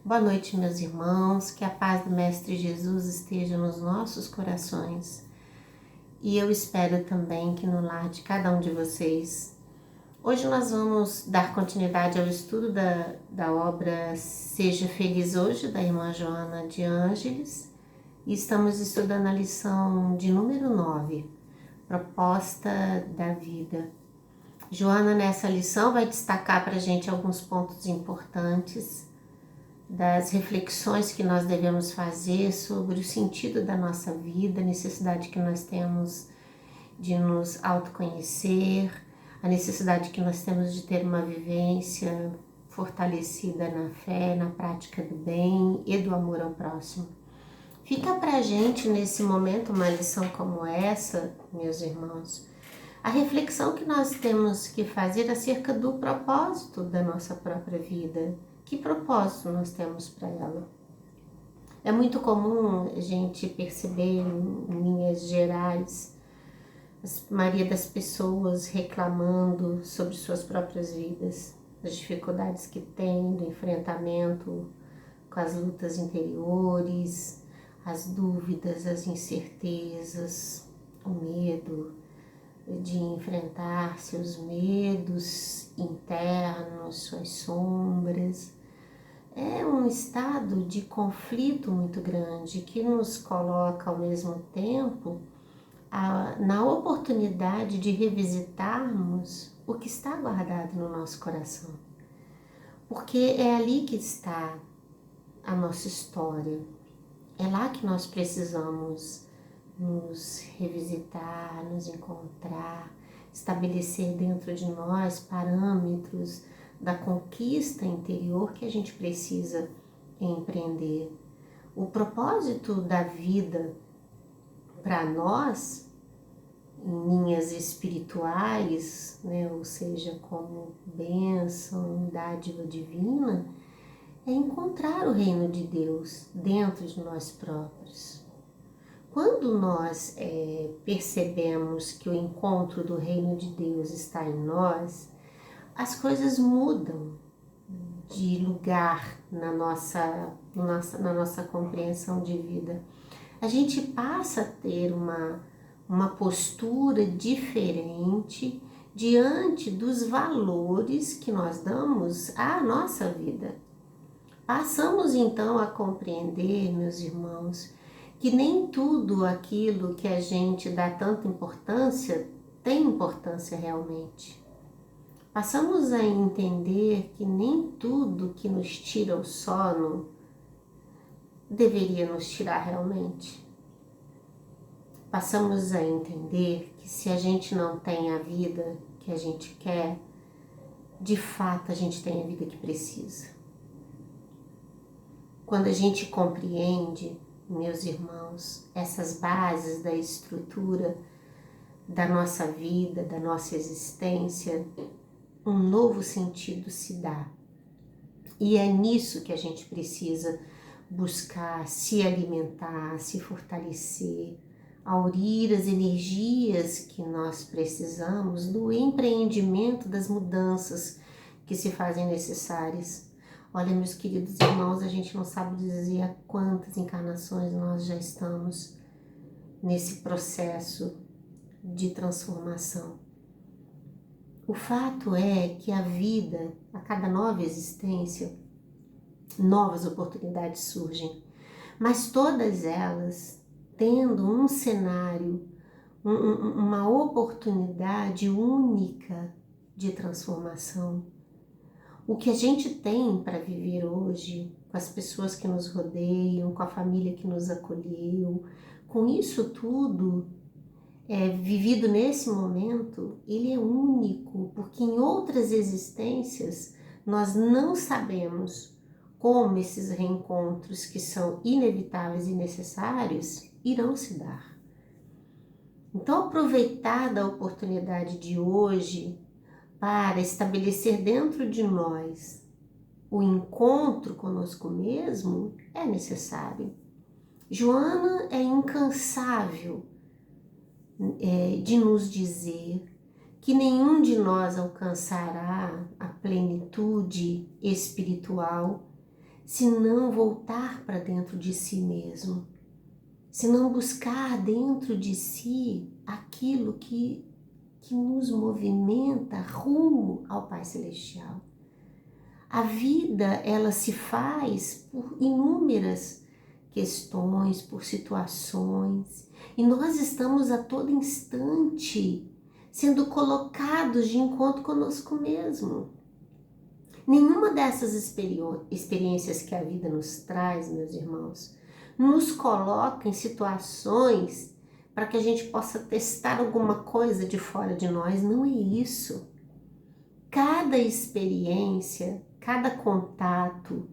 Boa noite, meus irmãos, que a paz do Mestre Jesus esteja nos nossos corações. E eu espero também que no lar de cada um de vocês. Hoje nós vamos dar continuidade ao estudo da obra Seja Feliz Hoje, da irmã Joana de Ângeles. E estamos estudando a lição de número 9, Proposta da Vida. Joana, nessa lição, vai destacar para a gente alguns pontos importantes das reflexões que nós devemos fazer sobre o sentido da nossa vida, a necessidade que nós temos de nos autoconhecer, a necessidade que nós temos de ter uma vivência fortalecida na fé, na prática do bem e do amor ao próximo. Fica pra gente nesse momento uma lição como essa, meus irmãos, a reflexão que nós temos que fazer acerca do propósito da nossa própria vida. Que propósito nós temos para ela? É muito comum a gente perceber em linhas gerais a maioria das pessoas reclamando sobre suas próprias vidas, as dificuldades que têm, do enfrentamento com as lutas interiores, as dúvidas, as incertezas, o medo de enfrentar seus medos internos, suas sombras. É um estado de conflito muito grande que nos coloca ao mesmo tempo na oportunidade de revisitarmos o que está guardado no nosso coração. Porque é ali que está a nossa história. É lá que nós precisamos nos revisitar, nos encontrar, estabelecer dentro de nós parâmetros da conquista interior que a gente precisa empreender. O propósito da vida para nós, em linhas espirituais, né, ou seja, como bênção, dádiva divina, é encontrar o reino de Deus dentro de nós próprios. Quando nós percebemos que o encontro do reino de Deus está em nós, as coisas mudam de lugar na nossa compreensão de vida. A gente passa a ter uma postura diferente diante dos valores que nós damos à nossa vida. Passamos então a compreender, meus irmãos, que nem tudo aquilo que a gente dá tanta importância tem importância realmente. Passamos a entender que nem tudo que nos tira o sono deveria nos tirar realmente. Passamos a entender que se a gente não tem a vida que a gente quer, de fato a gente tem a vida que precisa. Quando a gente compreende, meus irmãos, essas bases da estrutura da nossa vida, da nossa existência, um novo sentido se dá. E é nisso que a gente precisa buscar se alimentar, se fortalecer, aurir as energias que nós precisamos do empreendimento das mudanças que se fazem necessárias. Olha, meus queridos irmãos, a gente não sabe dizer há quantas encarnações nós já estamos nesse processo de transformação. O fato é que a vida, a cada nova existência, novas oportunidades surgem, mas todas elas tendo um cenário, uma oportunidade única de transformação. O que a gente tem para viver hoje, com as pessoas que nos rodeiam, com a família que nos acolheu, com isso tudo vivido nesse momento, ele é único, porque em outras existências nós não sabemos como esses reencontros que são inevitáveis e necessários irão se dar. Então, aproveitar da oportunidade de hoje para estabelecer dentro de nós o encontro conosco mesmo é necessário. Joana é incansável de nos dizer que nenhum de nós alcançará a plenitude espiritual se não voltar para dentro de si mesmo, se não buscar dentro de si aquilo que nos movimenta rumo ao Pai Celestial. A vida, ela se faz por inúmeras questões, por situações, e nós estamos a todo instante sendo colocados de encontro conosco mesmo. Nenhuma dessas experiências que a vida nos traz, meus irmãos, nos coloca em situações para que a gente possa testar alguma coisa de fora de nós. Não é isso. Cada experiência, cada contato,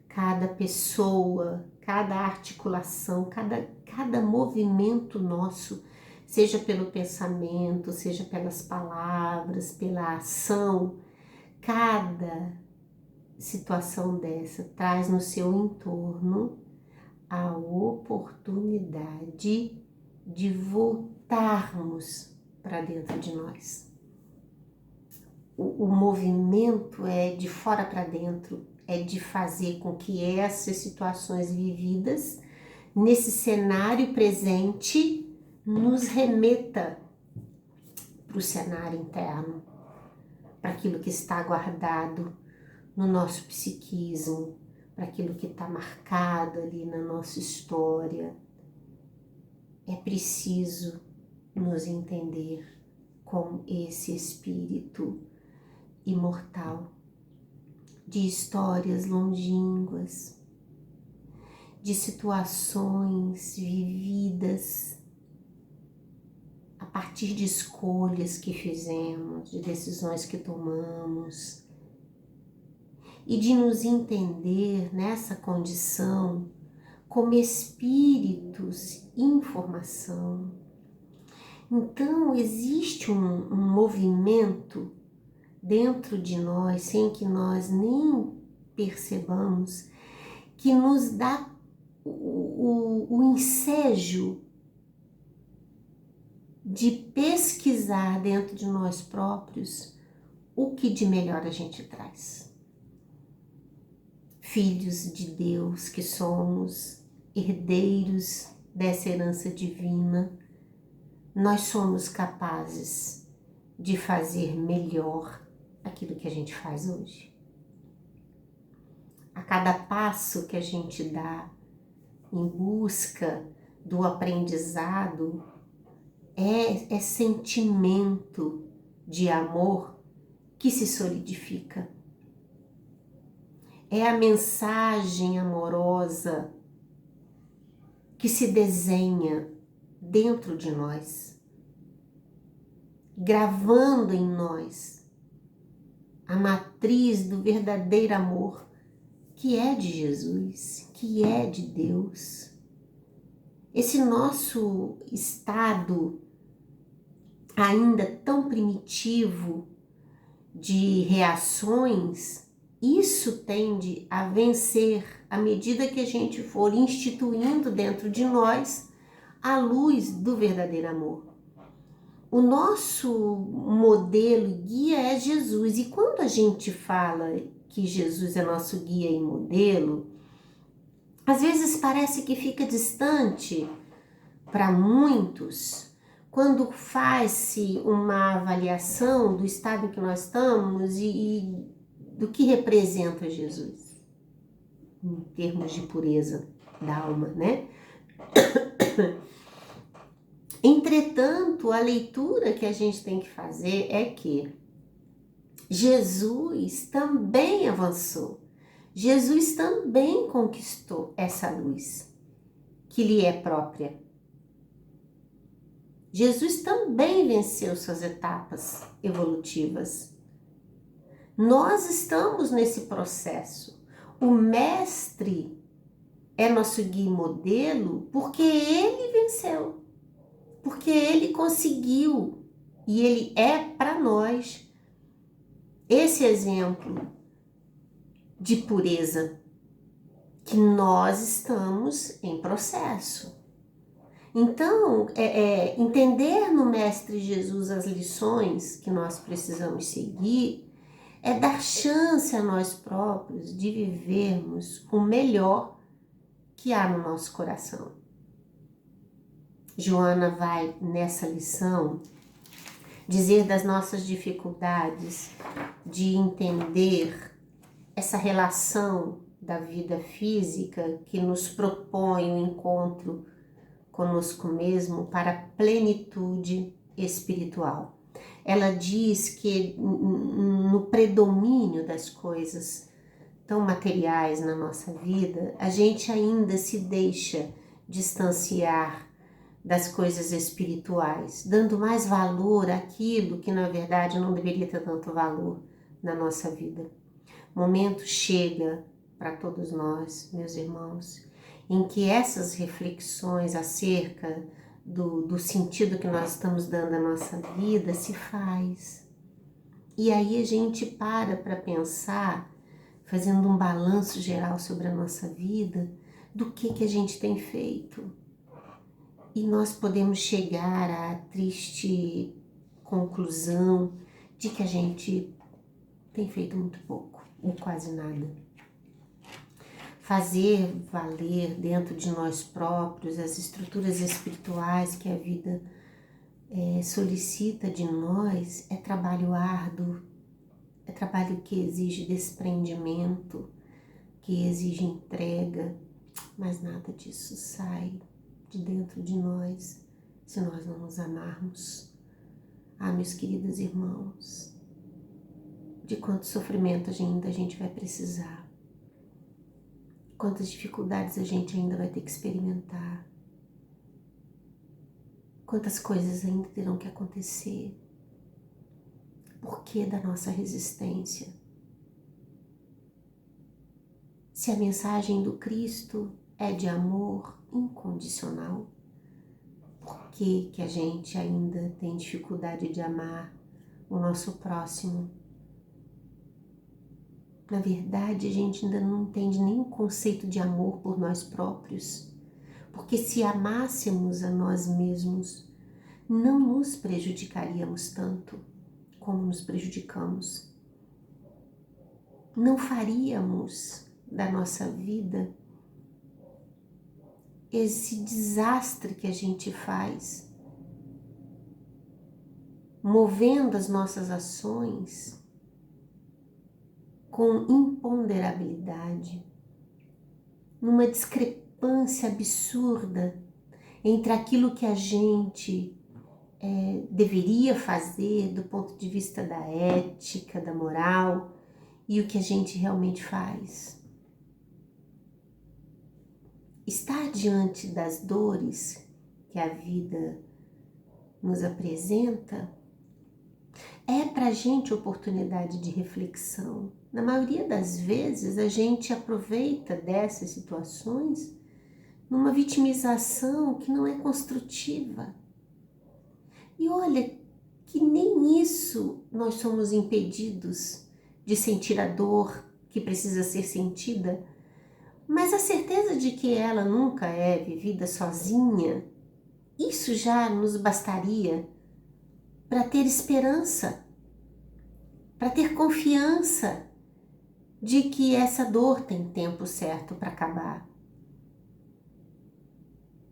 cada pessoa, cada articulação, cada movimento nosso, seja pelo pensamento, seja pelas palavras, pela ação, cada situação dessa traz no seu entorno a oportunidade de voltarmos para dentro de nós. O movimento é de fora para dentro, é de fazer com que essas situações vividas nesse cenário presente nos remeta para o cenário interno, para aquilo que está guardado no nosso psiquismo, para aquilo que está marcado ali na nossa história. É preciso nos entender com esse espírito imortal, de histórias longínquas, de situações vividas a partir de escolhas que fizemos, de decisões que tomamos, e de nos entender nessa condição como espíritos em formação. Então existe um movimento dentro de nós, sem que nós nem percebamos, que nos dá o ensejo de pesquisar dentro de nós próprios o que de melhor a gente traz. Filhos de Deus que somos, herdeiros dessa herança divina, nós somos capazes de fazer melhor aquilo que a gente faz hoje. A cada passo que a gente dá em busca do aprendizado é sentimento de amor que se solidifica. É a mensagem amorosa que se desenha dentro de nós, gravando em nós a matriz do verdadeiro amor, que é de Jesus, que é de Deus. Esse nosso estado ainda tão primitivo de reações, isso tende a vencer à medida que a gente for instituindo dentro de nós a luz do verdadeiro amor. O nosso modelo e guia é Jesus, e quando a gente fala que Jesus é nosso guia e modelo, às vezes parece que fica distante para muitos quando faz-se uma avaliação do estado em que nós estamos e do que representa Jesus, em termos de pureza da alma, né? Entretanto, a leitura que a gente tem que fazer é que Jesus também avançou. Jesus também conquistou essa luz que lhe é própria. Jesus também venceu suas etapas evolutivas. Nós estamos nesse processo. O mestre é nosso guia e modelo porque ele venceu, porque ele conseguiu e ele é para nós esse exemplo de pureza que nós estamos em processo. Então, entender no Mestre Jesus as lições que nós precisamos seguir É dar chance a nós próprios de vivermos o melhor que há no nosso coração. Joana vai, nessa lição, dizer das nossas dificuldades de entender essa relação da vida física que nos propõe o encontro conosco mesmo para a plenitude espiritual. Ela diz que no predomínio das coisas tão materiais na nossa vida, a gente ainda se deixa distanciar das coisas espirituais, dando mais valor àquilo que na verdade não deveria ter tanto valor na nossa vida. O momento chega para todos nós, meus irmãos, em que essas reflexões acerca do sentido que nós estamos dando à nossa vida se faz. E aí a gente para pensar, fazendo um balanço geral sobre a nossa vida, do que a gente tem feito. E nós podemos chegar à triste conclusão de que a gente tem feito muito pouco, ou quase nada. Fazer valer dentro de nós próprios as estruturas espirituais que a vida solicita de nós é trabalho árduo, é trabalho que exige desprendimento, que exige entrega, mas nada disso sai de dentro de nós se nós não nos amarmos. Ah, meus queridos irmãos, de quanto sofrimento ainda a gente vai precisar, quantas dificuldades a gente ainda vai ter que experimentar, quantas coisas ainda terão que acontecer. Por que da nossa resistência? Se a mensagem do Cristo é de amor incondicional, por que a gente ainda tem dificuldade de amar o nosso próximo? Na verdade, a gente ainda não entende nem o conceito de amor por nós próprios, porque se amássemos a nós mesmos, não nos prejudicaríamos tanto como nos prejudicamos. Não faríamos da nossa vida esse desastre que a gente faz, movendo as nossas ações com imponderabilidade, numa discrepância absurda entre aquilo que a gente deveria fazer do ponto de vista da ética, da moral, e o que a gente realmente faz. Estar diante das dores que a vida nos apresenta é para a gente oportunidade de reflexão. Na maioria das vezes, a gente aproveita dessas situações numa vitimização que não é construtiva. E olha que nem isso nós somos impedidos de sentir a dor que precisa ser sentida, mas a certeza de que ela nunca é vivida sozinha, isso já nos bastaria para ter esperança, para ter confiança de que essa dor tem tempo certo para acabar.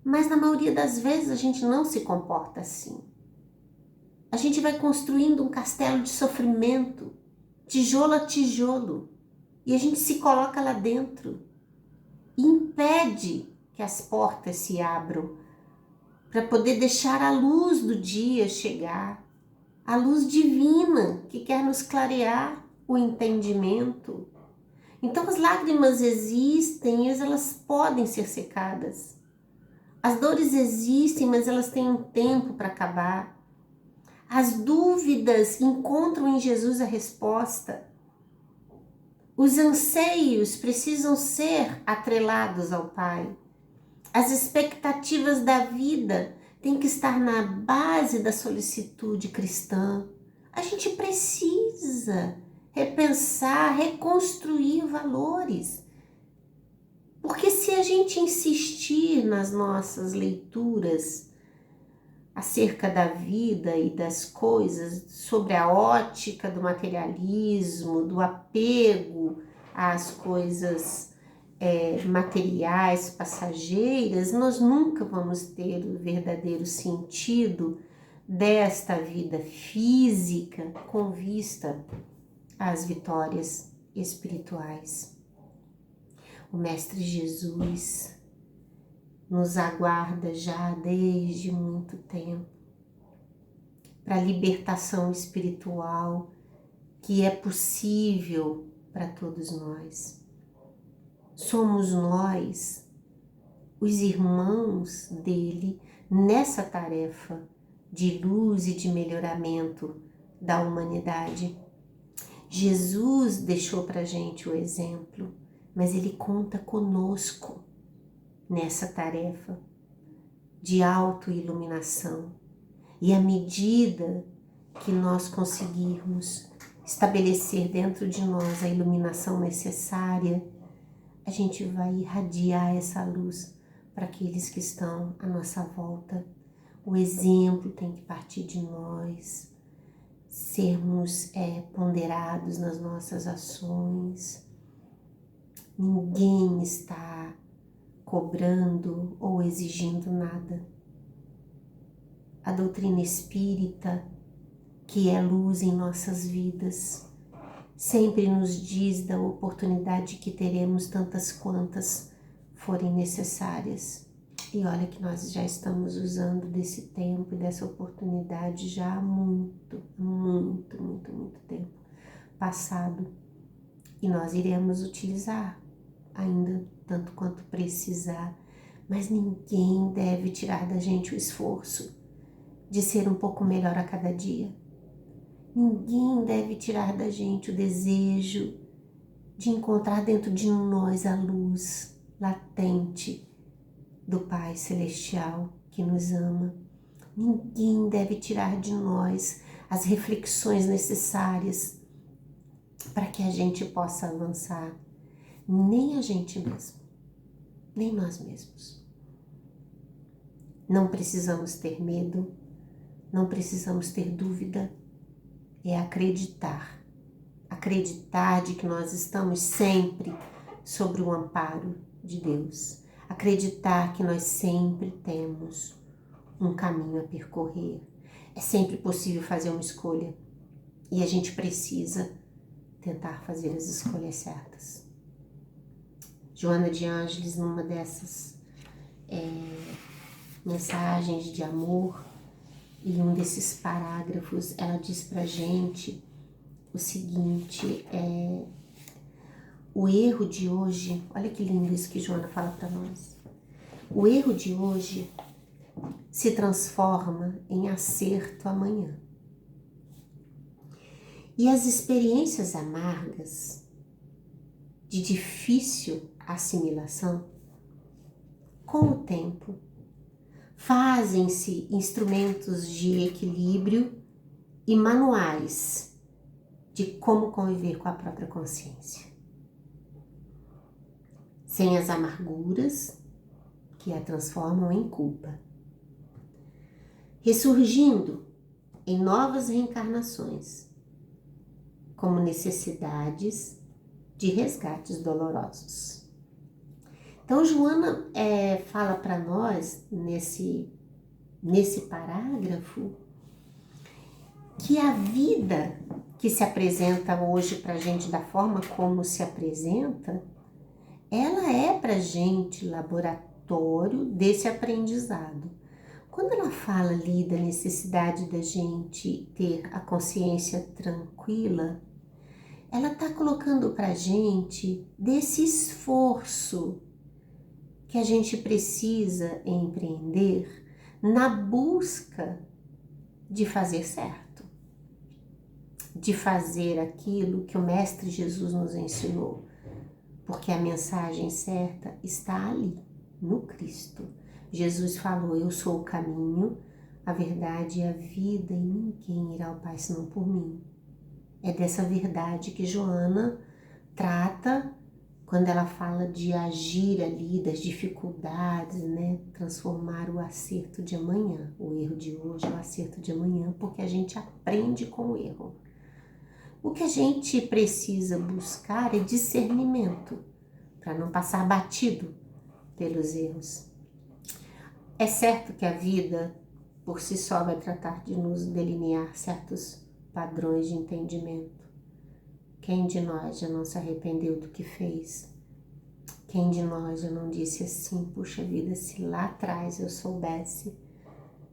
Mas na maioria das vezes a gente não se comporta assim. A gente vai construindo um castelo de sofrimento, tijolo a tijolo, e a gente se coloca lá dentro e impede que as portas se abram para poder deixar a luz do dia chegar, a luz divina que quer nos clarear o entendimento. Então as lágrimas existem, mas elas podem ser secadas. As dores existem, mas elas têm um tempo para acabar. As dúvidas encontram em Jesus a resposta. Os anseios precisam ser atrelados ao Pai. As expectativas da vida têm que estar na base da solicitude cristã. A gente precisa repensar, reconstruir valores. Porque se a gente insistir nas nossas leituras acerca da vida e das coisas, sobre a ótica do materialismo, do apego às coisas materiais, passageiras, nós nunca vamos ter o verdadeiro sentido desta vida física com vista às vitórias espirituais. O Mestre Jesus nos aguarda já desde muito tempo para a libertação espiritual que é possível para todos nós. Somos nós, os irmãos dele, nessa tarefa de luz e de melhoramento da humanidade. Jesus deixou para a gente o exemplo, mas ele conta conosco nessa tarefa de autoiluminação. E à medida que nós conseguirmos estabelecer dentro de nós a iluminação necessária, a gente vai irradiar essa luz para aqueles que estão à nossa volta. O exemplo tem que partir de nós, sermos ponderados nas nossas ações. Ninguém está cobrando ou exigindo nada. A doutrina espírita, que é luz em nossas vidas, sempre nos diz da oportunidade que teremos tantas quantas forem necessárias. E olha que nós já estamos usando desse tempo e dessa oportunidade já há muito tempo passado. E nós iremos utilizar ainda tanto quanto precisar. Mas ninguém deve tirar da gente o esforço de ser um pouco melhor a cada dia. Ninguém deve tirar da gente o desejo de encontrar dentro de nós a luz latente do Pai Celestial que nos ama. Ninguém deve tirar de nós as reflexões necessárias para que a gente possa avançar. Nem a gente mesmo, nem nós mesmos. Não precisamos ter medo, não precisamos ter dúvida. É acreditar de que nós estamos sempre sobre o amparo de Deus, acreditar que nós sempre temos um caminho a percorrer. É sempre possível fazer uma escolha e a gente precisa tentar fazer as escolhas certas. Joana de Ângeles, numa dessas mensagens de amor, em um desses parágrafos, ela diz pra gente o seguinte, o erro de hoje, olha que lindo isso que Joana fala pra nós, o erro de hoje se transforma em acerto amanhã. E as experiências amargas, de difícil assimilação, com o tempo, fazem-se instrumentos de equilíbrio e manuais de como conviver com a própria consciência. Sem as amarguras que a transformam em culpa. Ressurgindo em novas reencarnações, como necessidades de resgates dolorosos. Então, Joana fala para nós, nesse parágrafo, que a vida que se apresenta hoje para a gente da forma como se apresenta, ela é para a gente laboratório desse aprendizado. Quando ela fala ali da necessidade da gente ter a consciência tranquila, ela está colocando para a gente desse esforço que a gente precisa empreender na busca de fazer certo, de fazer aquilo que o Mestre Jesus nos ensinou, porque a mensagem certa está ali, no Cristo. Jesus falou, eu sou o caminho, a verdade e a vida, e ninguém irá ao Pai senão por mim. É dessa verdade que Joana trata quando ela fala de agir ali das dificuldades, né? Transformar o acerto de amanhã, o erro de hoje é o acerto de amanhã, porque a gente aprende com o erro. O que a gente precisa buscar é discernimento, para não passar batido pelos erros. É certo que a vida, por si só, vai tratar de nos delinear certos padrões de entendimento. Quem de nós já não se arrependeu do que fez? Quem de nós já não disse assim, puxa vida, se lá atrás eu soubesse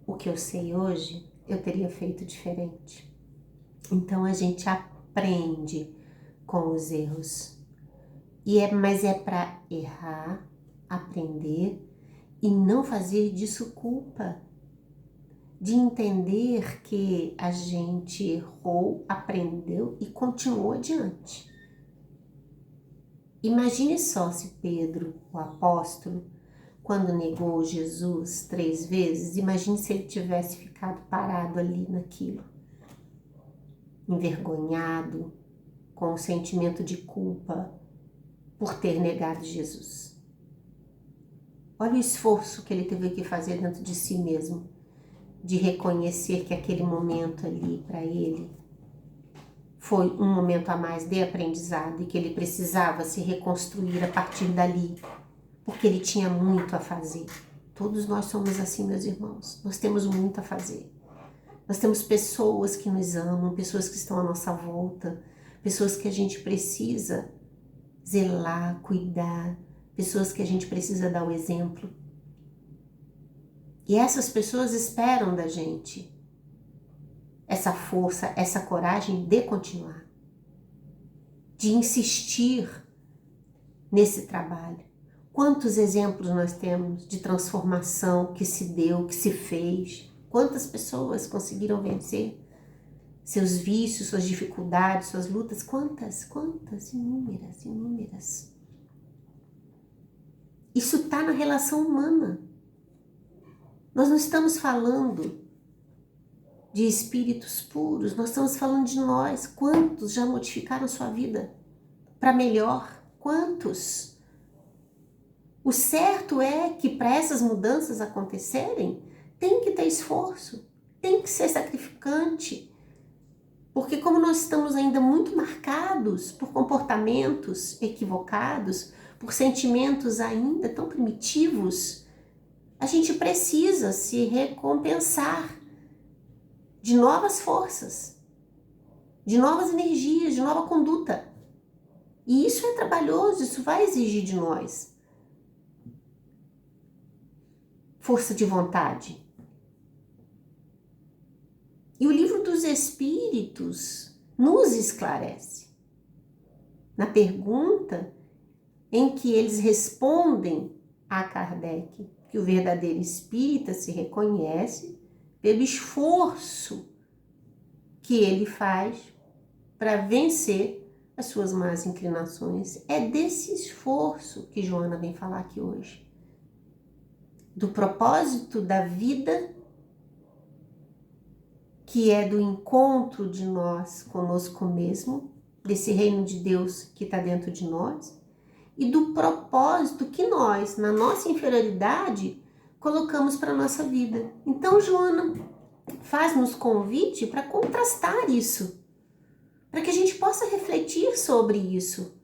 o que eu sei hoje, eu teria feito diferente. Então a gente aprende com os erros. Mas é para errar, aprender e não fazer disso culpa. De entender que a gente errou, aprendeu e continuou adiante. Imagine só se Pedro, o apóstolo, quando negou Jesus 3 vezes, imagine se ele tivesse ficado parado ali naquilo, envergonhado, com o sentimento de culpa por ter negado Jesus. Olha o esforço que ele teve que fazer dentro de si mesmo, de reconhecer que aquele momento ali para ele foi um momento a mais de aprendizado e que ele precisava se reconstruir a partir dali, porque ele tinha muito a fazer. Todos nós somos assim, meus irmãos. Nós temos muito a fazer. Nós temos pessoas que nos amam, pessoas que estão à nossa volta, pessoas que a gente precisa zelar, cuidar, pessoas que a gente precisa dar o exemplo. E essas pessoas esperam da gente essa força, essa coragem de continuar, de insistir nesse trabalho. Quantos exemplos nós temos de transformação que se deu, que se fez? Quantas pessoas conseguiram vencer seus vícios, suas dificuldades, suas lutas? Quantas? Inúmeras, inúmeras. Isso está na relação humana. Nós não estamos falando de espíritos puros, nós estamos falando de nós. Quantos já modificaram sua vida para melhor? Quantos? O certo é que para essas mudanças acontecerem, tem que ter esforço, tem que ser sacrificante. Porque como nós estamos ainda muito marcados por comportamentos equivocados, por sentimentos ainda tão primitivos, a gente precisa se recompensar de novas forças, de novas energias, de nova conduta. E isso é trabalhoso, isso vai exigir de nós força de vontade. E o livro dos Espíritos nos esclarece. Na pergunta em que eles respondem a Kardec que o verdadeiro espírita se reconhece pelo esforço que ele faz para vencer as suas más inclinações. É desse esforço que Joana vem falar aqui hoje. Do propósito da vida, que é do encontro de nós conosco mesmo, desse reino de Deus que está dentro de nós, e do propósito que nós, na nossa inferioridade, colocamos para a nossa vida. Então, Joana faz-nos convite para contrastar isso, para que a gente possa refletir sobre isso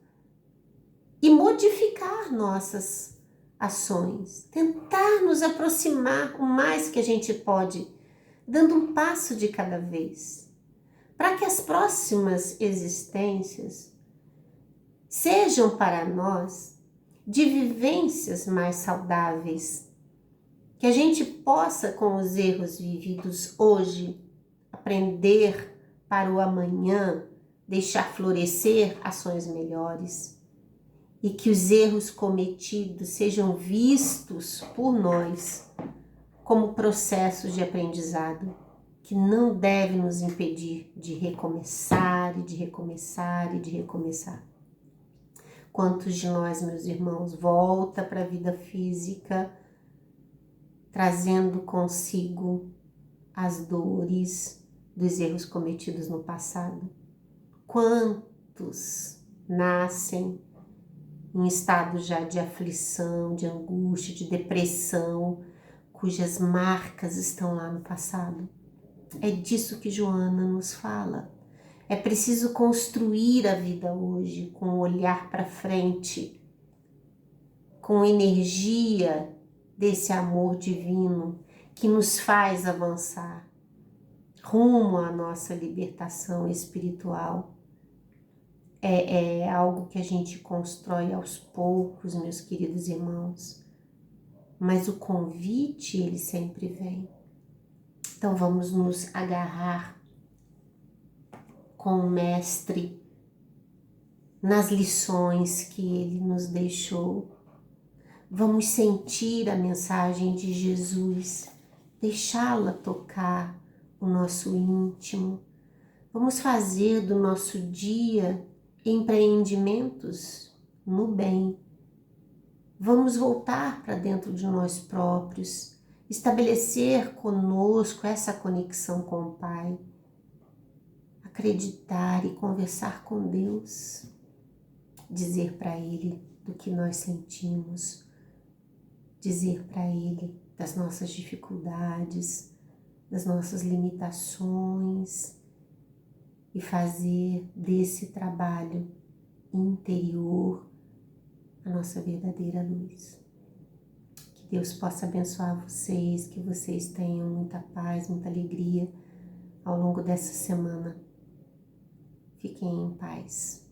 e modificar nossas ações, tentar nos aproximar o mais que a gente pode, dando um passo de cada vez, para que as próximas existências sejam para nós de vivências mais saudáveis, que a gente possa, com os erros vividos hoje, aprender para o amanhã, deixar florescer ações melhores, e que os erros cometidos sejam vistos por nós como processos de aprendizado, que não deve nos impedir de recomeçar e de recomeçar e de recomeçar. Quantos de nós, meus irmãos, volta para a vida física, trazendo consigo as dores dos erros cometidos no passado? Quantos nascem em estado já de aflição, de angústia, de depressão, cujas marcas estão lá no passado. É disso que Joana nos fala. É preciso construir a vida hoje com o olhar para frente, com energia desse amor divino que nos faz avançar rumo à nossa libertação espiritual. É algo que a gente constrói aos poucos, meus queridos irmãos, mas o convite, ele sempre vem. Então vamos nos agarrar com o Mestre nas lições que ele nos deixou. Vamos sentir a mensagem de Jesus, deixá-la tocar o nosso íntimo. Vamos fazer do nosso dia empreendimentos no bem. Vamos voltar para dentro de nós próprios, estabelecer conosco essa conexão com o Pai, acreditar e conversar com Deus, dizer para Ele do que nós sentimos, dizer para Ele das nossas dificuldades, das nossas limitações e fazer desse trabalho interior a nossa verdadeira luz. Que Deus possa abençoar vocês, que vocês tenham muita paz, muita alegria ao longo dessa semana. Fiquem em paz.